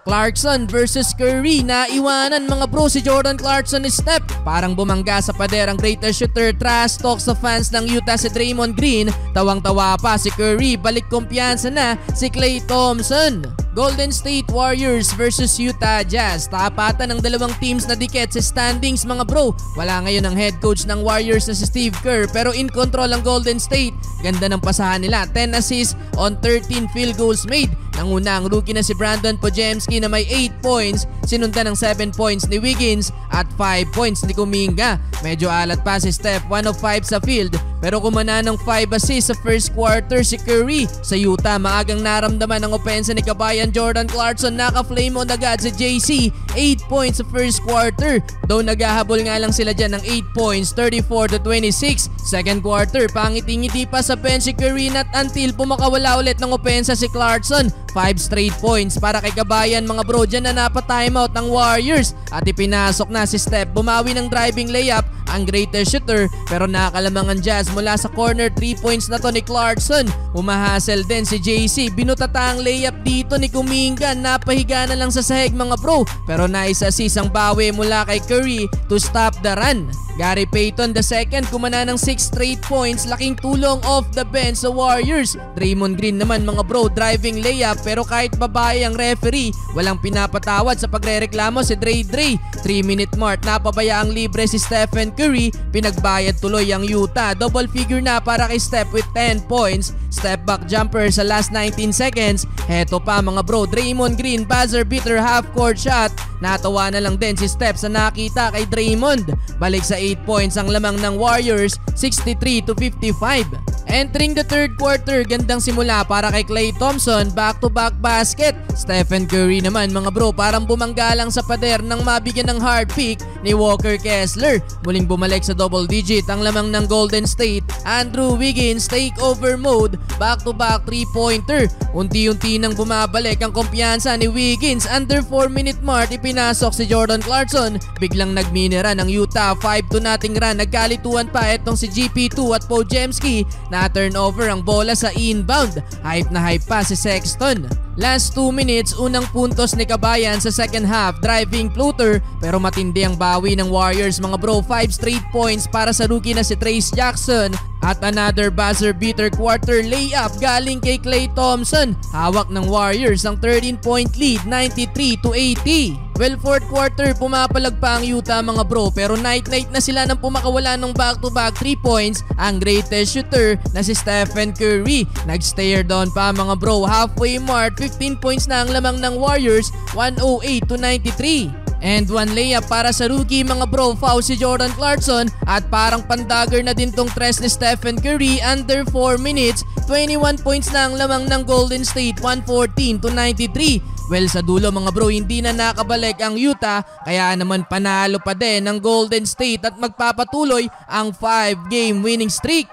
Clarkson versus Curry, naiwanan mga bro si Jordan Clarkson ni Steph. Parang bumangga sa pader ang greatest shooter. Trash talk sa fans ng Utah si Draymond Green. Tawang-tawa pa si Curry, balik kumpiyansa na si Klay Thompson. Golden State Warriors versus Utah Jazz. Tapatan ng dalawang teams na dikit sa standings mga bro. Wala ngayon ang head coach ng Warriors na si Steve Kerr, pero in control ang Golden State. Ganda ng pasahan nila, 10 assists on 13 field goals made. Nanguna ang rookie na si Brandon Podziemski na may 8 points, sinundan ng 7 points ni Wiggins at 5 points ni Kuminga. Medyo alat pa si Steph, 1 of 5 sa field, pero kumana ng 5 assists sa first quarter si Curry. Sa Utah, maagang naramdaman ang opensa ni kabayan Jordan Clarkson. Naka-flame on agad si JC, 8 points sa first quarter. Though naghahabol nga lang sila dyan ng 8 points, 34-26. Second quarter, pangiti-ngiti pa sa bench si Curry, not until pumakawala ulit ng opensa si Clarkson. 5 straight points para kay kabayan mga bro. Dyan na napa-timeout ng Warriors at ipinasok na si Steph. Bumawi ng driving layup ang greatest shooter, pero nakakalamangan Jazz mula sa corner. 3 points na to ni Clarkson. Umahasel din si JC. Binutata ang layup dito ni Kuminga. Napahiga na lang sa sahig mga bro, pero nais-assist ang bawi mula kay Curry to stop the run. Gary Payton II kumana ng 6 straight points. Laking tulong off the bench sa Warriors. Draymond Green naman mga bro, driving layup, pero kahit babae ang referee, walang pinapatawad sa pagrereklamo si Dre. 3-minute mark, napabaya ang libre si Stephen Curry. Pinagbayad tuloy ang Utah. Double figure na para kay Steph with 10 points. Step back jumper sa last 19 seconds. Heto pa mga bro, Draymond Green buzzer beater half court shot. Natawa na lang din si Steph sa nakita kay Draymond. Balik sa 8 points ang lamang ng Warriors, 63-55. Entering the third quarter, gandang simula para kay Klay Thompson, back-to-back basket. Stephen Curry naman mga bro, parang bumangga lang sa pader nang mabigyan ng hard pick ni Walker Kessler. Muling bumalik sa double digit ang lamang ng Golden State. Andrew Wiggins takeover mode, back-to-back 3-pointer. Unti-unti nang bumabalik ang kumpiyansa ni Wiggins. Under 4-minute mark, ipinasok si Jordan Clarkson. Biglang nagminira ng Utah, 5-0 run. Nagkalituan pa etong si GP2 at Podziemski na turnover ang bola sa inbound. Hype na hype pa si Sexton. Last 2 minutes, unang puntos ni kabayan sa second half, driving floater, pero matindi ang bawi ng Warriors mga bro. 5 straight points para sa rookie na si Trayce Jackson at another buzzer beater quarter layup galing kay Klay Thompson. Hawak ng Warriors ang 13-point lead, 93-80. Well, fourth quarter, pumapalag pa ang Utah mga bro, pero night-night na sila nang pumakawala ng back-to-back 3 points ang greatest shooter na si Stephen Curry. Nag-stare down pa mga bro, halfway mark, 15 points na ang lamang ng Warriors, 108-93. And one layup para sa rookie mga bro, foul si Jordan Clarkson at parang pandagger na din tong tres ni Stephen Curry. Under 4 minutes, 21 points na ang lamang ng Golden State, 114-93. Well, sa dulo mga bro, hindi na nakabalik ang Utah, kaya naman panalo pa din ng Golden State at magpapatuloy ang 5-game winning streak.